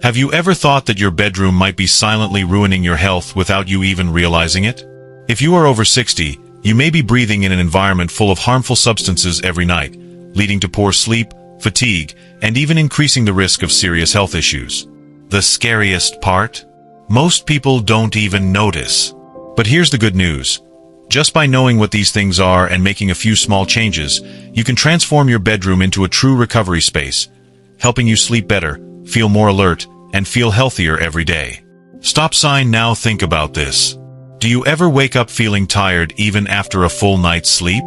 Have you ever thought that your bedroom might be silently ruining your health without you even realizing it? If you are over 60, you may be breathing in an environment full of harmful substances every night, leading to poor sleep, fatigue, and even increasing the risk of serious health issues. The scariest part? Most people don't even notice. But here's the good news. Just by knowing what these things are and making a few small changes, you can transform your bedroom into a true recovery space, helping you sleep better, feel more alert, and feel healthier every day. Stop sign now. Think about this. Do you ever wake up feeling tired even after a full night's sleep?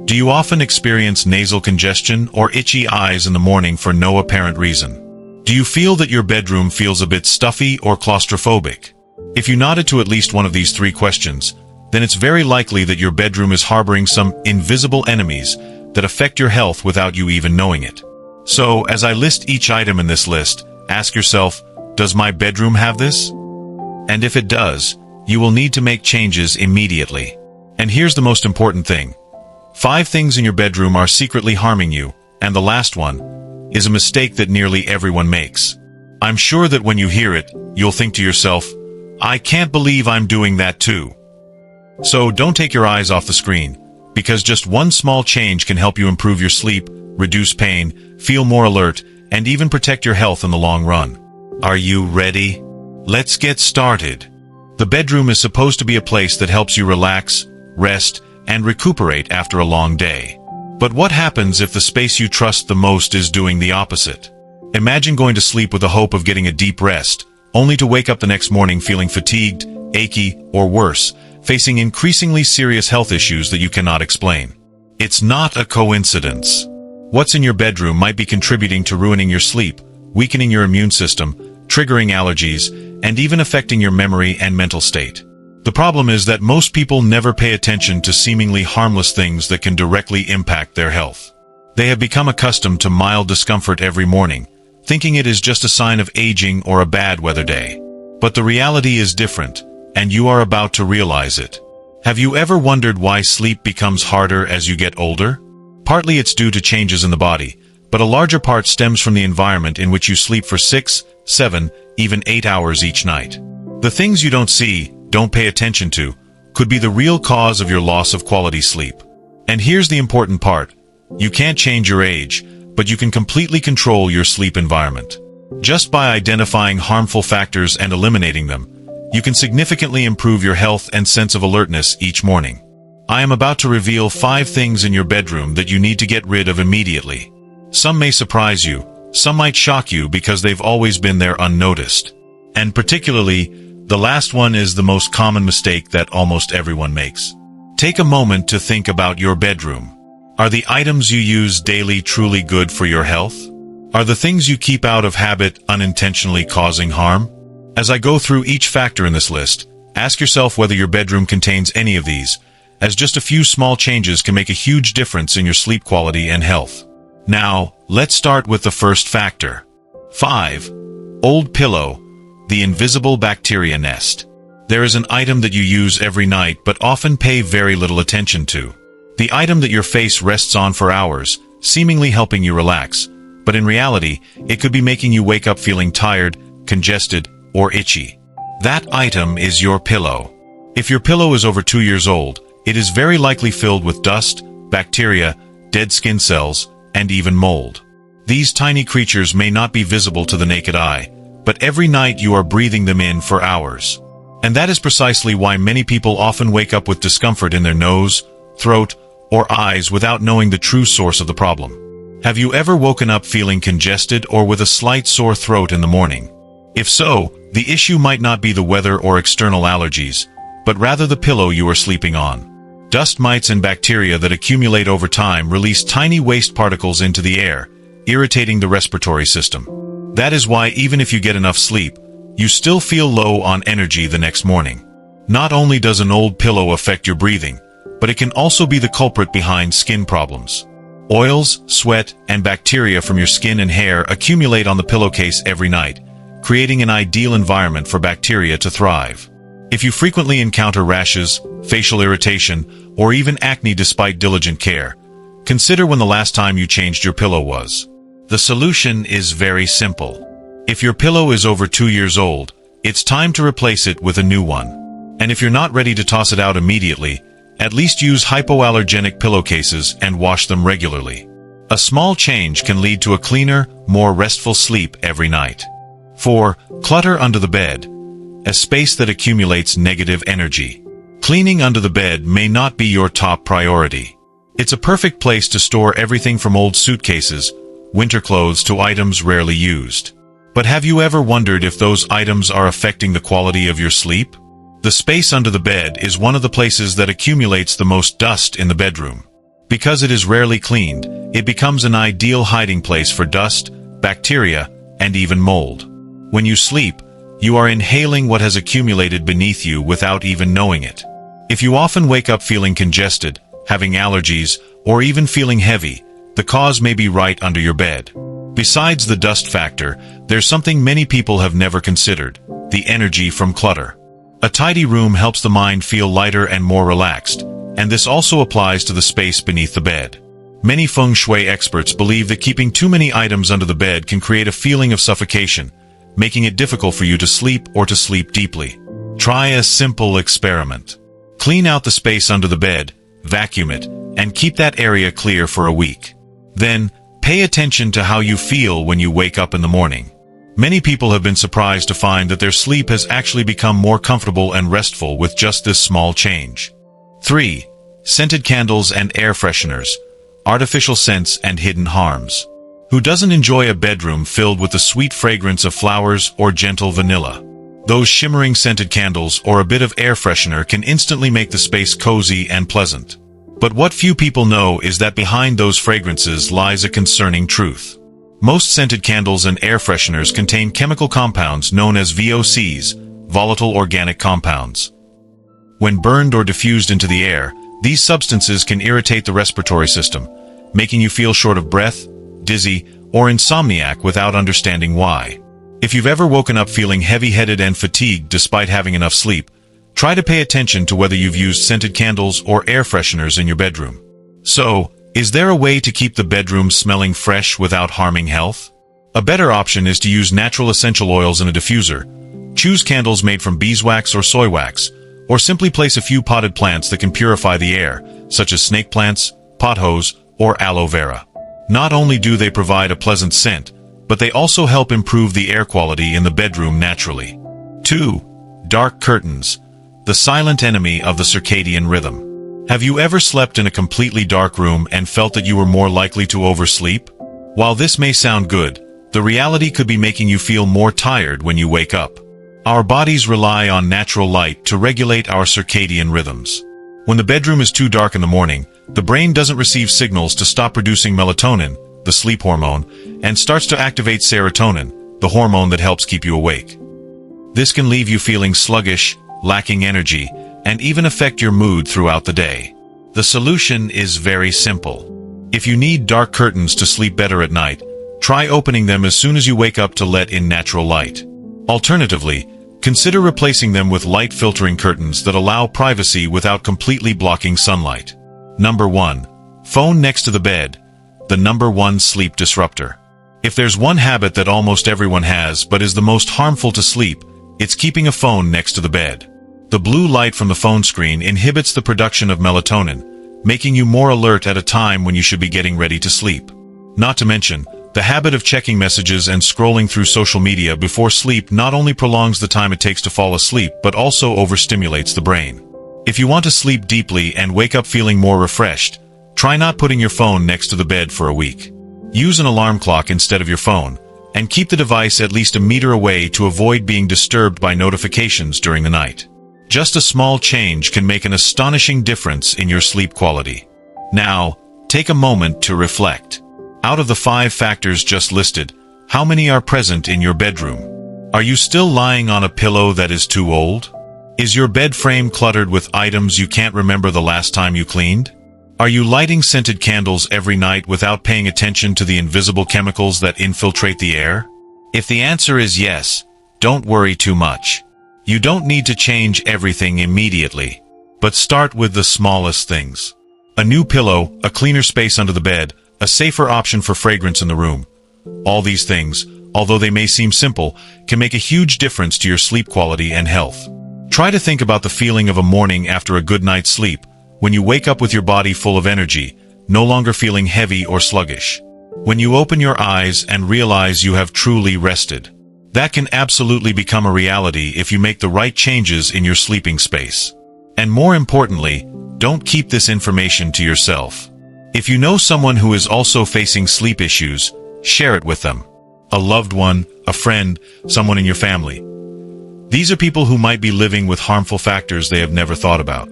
Do you often experience nasal congestion or itchy eyes in the morning for no apparent reason? Do you feel that your bedroom feels a bit stuffy or claustrophobic? If you nodded to at least one of these three questions, then it's very likely that your bedroom is harboring some invisible enemies that affect your health without you even knowing it. So, as I list each item in this list, ask yourself, does my bedroom have this? And if it does, you will need to make changes immediately. And here's the most important thing. 5 things in your bedroom are secretly harming you, and the last one is a mistake that nearly everyone makes. I'm sure that when you hear it, you'll think to yourself, I can't believe I'm doing that too. So don't take your eyes off the screen, because just one small change can help you improve your sleep, reduce pain, feel more alert, and even protect your health in the long run. Are you ready? Let's get started. The bedroom is supposed to be a place that helps you relax, rest, and recuperate after a long day. But what happens if the space you trust the most is doing the opposite? Imagine going to sleep with the hope of getting a deep rest, only to wake up the next morning feeling fatigued, achy, or worse, facing increasingly serious health issues that you cannot explain. It's not a coincidence. What's in your bedroom might be contributing to ruining your sleep, weakening your immune system, triggering allergies, and even affecting your memory and mental state. The problem is that most people never pay attention to seemingly harmless things that can directly impact their health. They have become accustomed to mild discomfort every morning, thinking it is just a sign of aging or a bad weather day. But the reality is different, and you are about to realize it. Have you ever wondered why sleep becomes harder as you get older? Partly it's due to changes in the body, but a larger part stems from the environment in which you sleep for 6, 7, even 8 hours each night. The things you don't see, don't pay attention to, could be the real cause of your loss of quality sleep. And here's the important part. You can't change your age, but you can completely control your sleep environment. Just by identifying harmful factors and eliminating them, you can significantly improve your health and sense of alertness each morning. I am about to reveal 5 things in your bedroom that you need to get rid of immediately. Some may surprise you, some might shock you because they've always been there unnoticed. And particularly, the last one is the most common mistake that almost everyone makes. Take a moment to think about your bedroom. Are the items you use daily truly good for your health? Are the things you keep out of habit unintentionally causing harm? As I go through each factor in this list, ask yourself whether your bedroom contains any of these, as just a few small changes can make a huge difference in your sleep quality and health. Now, let's start with the first factor. 5. Old pillow, the invisible bacteria nest. There is an item that you use every night but often pay very little attention to. The item that your face rests on for hours, seemingly helping you relax, but in reality, it could be making you wake up feeling tired, congested, or itchy. That item is your pillow. If your pillow is over 2 years old, it is very likely filled with dust, bacteria, dead skin cells, and even mold. These tiny creatures may not be visible to the naked eye, but every night you are breathing them in for hours. And that is precisely why many people often wake up with discomfort in their nose, throat, or eyes without knowing the true source of the problem. Have you ever woken up feeling congested or with a slight sore throat in the morning? If so, the issue might not be the weather or external allergies, but rather the pillow you are sleeping on. Dust mites and bacteria that accumulate over time release tiny waste particles into the air, irritating the respiratory system. That is why even if you get enough sleep, you still feel low on energy the next morning. Not only does an old pillow affect your breathing, but it can also be the culprit behind skin problems. Oils, sweat, and bacteria from your skin and hair accumulate on the pillowcase every night, creating an ideal environment for bacteria to thrive. If you frequently encounter rashes, facial irritation, or even acne despite diligent care, consider when the last time you changed your pillow was. The solution is very simple. If your pillow is over 2 years old, it's time to replace it with a new one. And if you're not ready to toss it out immediately, at least use hypoallergenic pillowcases and wash them regularly. A small change can lead to a cleaner, more restful sleep every night. 4. Clutter under the bed. A space that accumulates negative energy. Cleaning under the bed may not be your top priority. It's a perfect place to store everything from old suitcases, winter clothes to items rarely used. But have you ever wondered if those items are affecting the quality of your sleep? The space under the bed is one of the places that accumulates the most dust in the bedroom. Because it is rarely cleaned, it becomes an ideal hiding place for dust, bacteria, and even mold. When you sleep, you are inhaling what has accumulated beneath you without even knowing it. If you often wake up feeling congested, having allergies, or even feeling heavy, the cause may be right under your bed. Besides the dust factor, there's something many people have never considered: the energy from clutter. A tidy room helps the mind feel lighter and more relaxed, and this also applies to the space beneath the bed. Many feng shui experts believe that keeping too many items under the bed can create a feeling of suffocation, making it difficult for you to sleep or to sleep deeply. Try a simple experiment. Clean out the space under the bed, vacuum it, and keep that area clear for a week. Then, pay attention to how you feel when you wake up in the morning. Many people have been surprised to find that their sleep has actually become more comfortable and restful with just this small change. 3. Scented candles and air fresheners. Artificial scents and hidden harms. Who doesn't enjoy a bedroom filled with the sweet fragrance of flowers or gentle vanilla? Those shimmering scented candles or a bit of air freshener can instantly make the space cozy and pleasant. But what few people know is that behind those fragrances lies a concerning truth. Most scented candles and air fresheners contain chemical compounds known as VOCs, volatile organic compounds. When burned or diffused into the air, these substances can irritate the respiratory system, making you feel short of breath, dizzy, or insomniac without understanding why. If you've ever woken up feeling heavy-headed and fatigued despite having enough sleep, try to pay attention to whether you've used scented candles or air fresheners in your bedroom. So, is there a way to keep the bedroom smelling fresh without harming health? A better option is to use natural essential oils in a diffuser. Choose candles made from beeswax or soy wax, or simply place a few potted plants that can purify the air, such as snake plants, pothos, or aloe vera. Not only do they provide a pleasant scent, but they also help improve the air quality in the bedroom naturally. 2. Dark curtains. The silent enemy of the circadian rhythm. Have you ever slept in a completely dark room and felt that you were more likely to oversleep? While this may sound good, the reality could be making you feel more tired when you wake up. Our bodies rely on natural light to regulate our circadian rhythms. When the bedroom is too dark in the morning, the brain doesn't receive signals to stop producing melatonin, the sleep hormone, and starts to activate serotonin, the hormone that helps keep you awake. This can leave you feeling sluggish, lacking energy, and even affect your mood throughout the day. The solution is very simple. If you need dark curtains to sleep better at night, try opening them as soon as you wake up to let in natural light. Alternatively, consider replacing them with light-filtering curtains that allow privacy without completely blocking sunlight. Number 1. Phone next to the bed. The number one sleep disruptor. If there's one habit that almost everyone has but is the most harmful to sleep, it's keeping a phone next to the bed. The blue light from the phone screen inhibits the production of melatonin, making you more alert at a time when you should be getting ready to sleep. Not to mention, the habit of checking messages and scrolling through social media before sleep not only prolongs the time it takes to fall asleep but also overstimulates the brain. If you want to sleep deeply and wake up feeling more refreshed, try not putting your phone next to the bed for a week. Use an alarm clock instead of your phone, and keep the device at least a meter away to avoid being disturbed by notifications during the night. Just a small change can make an astonishing difference in your sleep quality. Now, take a moment to reflect. Out of the 5 factors just listed, how many are present in your bedroom? Are you still lying on a pillow that is too old? Is your bed frame cluttered with items you can't remember the last time you cleaned? Are you lighting scented candles every night without paying attention to the invisible chemicals that infiltrate the air? If the answer is yes, don't worry too much. You don't need to change everything immediately, but start with the smallest things. A new pillow, a cleaner space under the bed, a safer option for fragrance in the room. All these things, although they may seem simple, can make a huge difference to your sleep quality and health. Try to think about the feeling of a morning after a good night's sleep, when you wake up with your body full of energy, no longer feeling heavy or sluggish. When you open your eyes and realize you have truly rested. That can absolutely become a reality if you make the right changes in your sleeping space. And more importantly, don't keep this information to yourself. If you know someone who is also facing sleep issues, share it with them. A loved one, a friend, someone in your family. These are people who might be living with harmful factors they have never thought about.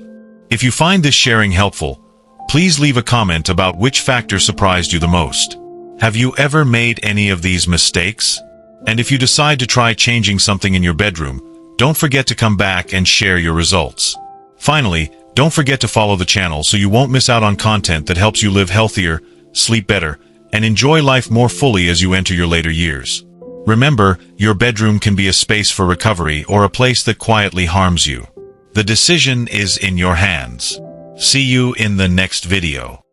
If you find this sharing helpful, please leave a comment about which factor surprised you the most. Have you ever made any of these mistakes? And if you decide to try changing something in your bedroom, don't forget to come back and share your results. Finally, don't forget to follow the channel so you won't miss out on content that helps you live healthier, sleep better, and enjoy life more fully as you enter your later years. Remember, your bedroom can be a space for recovery or a place that quietly harms you. The decision is in your hands. See you in the next video.